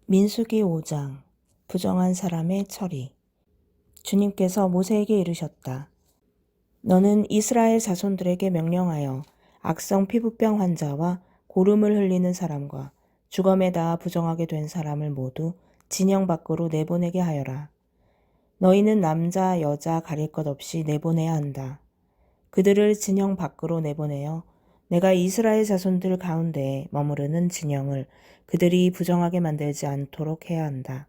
민수기 5장 부정한 사람의 처리. 주님께서 모세에게 이르셨다. 너는 이스라엘 자손들에게 명령하여 악성 피부병 환자와 고름을 흘리는 사람과 주검에 닿아 부정하게 된 사람을 모두 진영 밖으로 내보내게 하여라. 너희는 남자 여자 가릴 것 없이 내보내야 한다. 그들을 진영 밖으로 내보내어 내가 이스라엘 자손들 가운데에 머무르는 진영을 그들이 부정하게 만들지 않도록 해야 한다.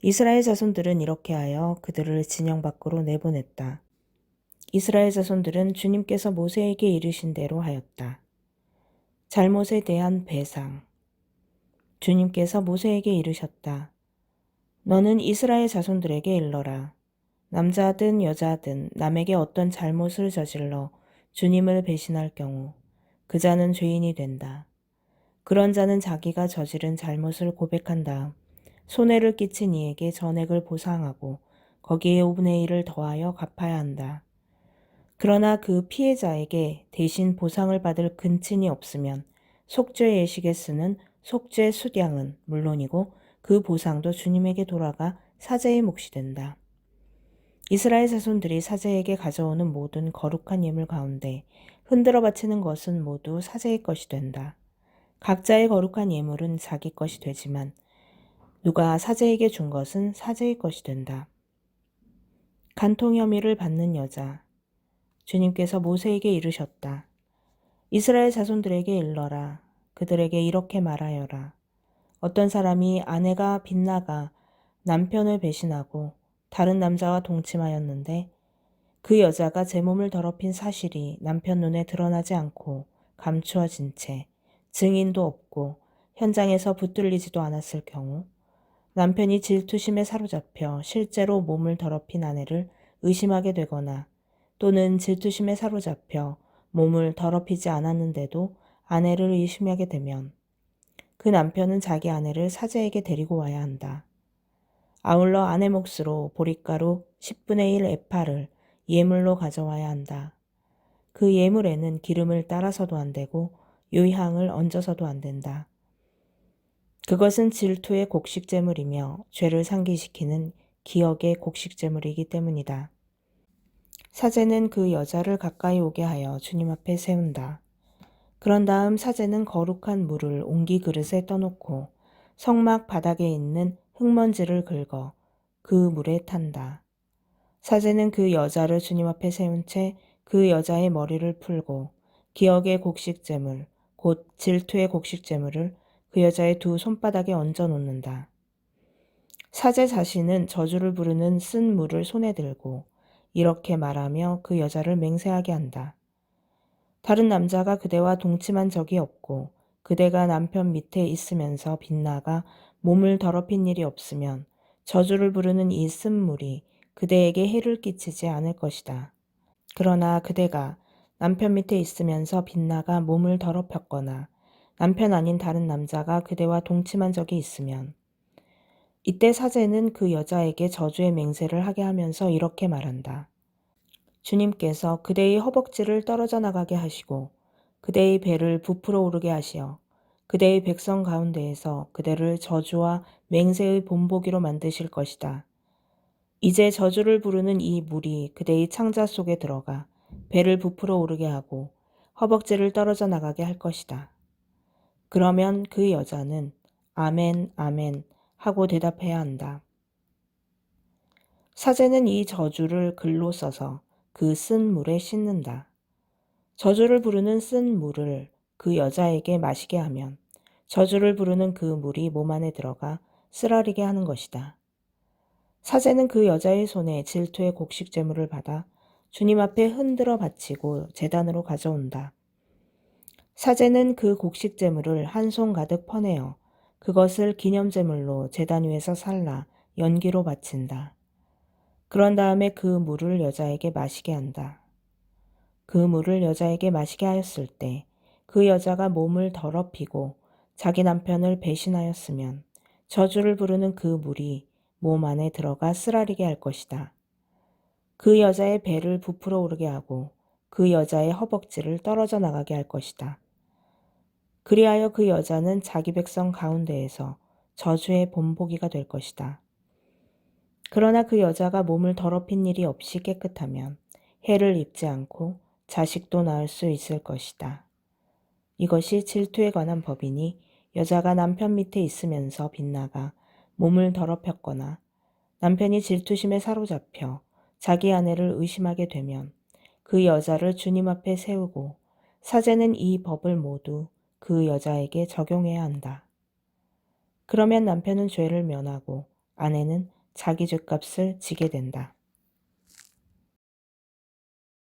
이스라엘 자손들은 이렇게 하여 그들을 진영 밖으로 내보냈다. 이스라엘 자손들은 주님께서 모세에게 이르신 대로 하였다. 잘못에 대한 배상. 주님께서 모세에게 이르셨다. 너는 이스라엘 자손들에게 일러라. 남자든 여자든 남에게 어떤 잘못을 저질러 주님을 배신할 경우 그 자는 죄인이 된다. 그런 자는 자기가 저지른 잘못을 고백한 다음 손해를 끼친 이에게 전액을 보상하고 거기에 5분의 1을 더하여 갚아야 한다. 그러나 그 피해자에게 대신 보상을 받을 근친이 없으면 속죄 예식에 쓰는 속죄 수량은 물론이고 그 보상도 주님에게 돌아가 사제의 몫이 된다. 이스라엘 자손들이 사제에게 가져오는 모든 거룩한 예물 가운데 흔들어 바치는 것은 모두 사제의 것이 된다. 각자의 거룩한 예물은 자기 것이 되지만 누가 사제에게 준 것은 사제의 것이 된다. 간통 혐의를 받는 여자. 주님께서 모세에게 이르셨다. 이스라엘 자손들에게 일러라. 그들에게 이렇게 말하여라. 어떤 사람이 아내가 빗나가 남편을 배신하고 다른 남자와 동침하였는데 그 여자가 제 몸을 더럽힌 사실이 남편 눈에 드러나지 않고 감추어진 채 증인도 없고 현장에서 붙들리지도 않았을 경우 남편이 질투심에 사로잡혀 실제로 몸을 더럽힌 아내를 의심하게 되거나 또는 질투심에 사로잡혀 몸을 더럽히지 않았는데도 아내를 의심하게 되면 그 남편은 자기 아내를 사제에게 데리고 와야 한다. 아울러 아내 몫으로 보릿가루 10분의 1 에파를 예물로 가져와야 한다. 그 예물에는 기름을 따라서도 안 되고 유향을 얹어서도 안 된다. 그것은 질투의 곡식제물이며 죄를 상기시키는 기억의 곡식제물이기 때문이다. 사제는 그 여자를 가까이 오게 하여 주님 앞에 세운다. 그런 다음 사제는 거룩한 물을 옹기 그릇에 떠놓고 성막 바닥에 있는 흙먼지를 긁어 그 물에 탄다. 사제는 그 여자를 주님 앞에 세운 채 그 여자의 머리를 풀고 기억의 곡식제물, 곧 질투의 곡식제물을 그 여자의 두 손바닥에 얹어 놓는다. 사제 자신은 저주를 부르는 쓴 물을 손에 들고 이렇게 말하며 그 여자를 맹세하게 한다. 다른 남자가 그대와 동침한 적이 없고 그대가 남편 밑에 있으면서 빗나가 몸을 더럽힌 일이 없으면 저주를 부르는 이 쓴 물이 그대에게 해를 끼치지 않을 것이다. 그러나 그대가 남편 밑에 있으면서 빗나가 몸을 더럽혔거나 남편 아닌 다른 남자가 그대와 동침한 적이 있으면 이때 사제는 그 여자에게 저주의 맹세를 하게 하면서 이렇게 말한다. 주님께서 그대의 허벅지를 떨어져 나가게 하시고 그대의 배를 부풀어 오르게 하시어 그대의 백성 가운데에서 그대를 저주와 맹세의 본보기로 만드실 것이다. 이제 저주를 부르는 이 물이 그대의 창자 속에 들어가 배를 부풀어 오르게 하고 허벅지를 떨어져 나가게 할 것이다. 그러면 그 여자는 아멘, 아멘 하고 대답해야 한다. 사제는 이 저주를 글로 써서 그 쓴 물에 씻는다. 저주를 부르는 쓴 물을 그 여자에게 마시게 하면 저주를 부르는 그 물이 몸 안에 들어가 쓰라리게 하는 것이다. 사제는 그 여자의 손에 질투의 곡식제물을 받아 주님 앞에 흔들어 바치고 제단으로 가져온다. 사제는 그 곡식제물을 한 손 가득 퍼내어 그것을 기념제물로 제단 위에서 살라 연기로 바친다. 그런 다음에 그 물을 여자에게 마시게 한다. 그 물을 여자에게 마시게 하였을 때 그 여자가 몸을 더럽히고 자기 남편을 배신하였으면 저주를 부르는 그 물이 몸 안에 들어가 쓰라리게 할 것이다. 그 여자의 배를 부풀어 오르게 하고 그 여자의 허벅지를 떨어져 나가게 할 것이다. 그리하여 그 여자는 자기 백성 가운데에서 저주의 본보기가 될 것이다. 그러나 그 여자가 몸을 더럽힌 일이 없이 깨끗하면 해를 입지 않고 자식도 낳을 수 있을 것이다. 이것이 질투에 관한 법이니 여자가 남편 밑에 있으면서 빗나가 몸을 더럽혔거나 남편이 질투심에 사로잡혀 자기 아내를 의심하게 되면 그 여자를 주님 앞에 세우고 사제는 이 법을 모두 그 여자에게 적용해야 한다. 그러면 남편은 죄를 면하고 아내는 자기 죗값을 지게 된다.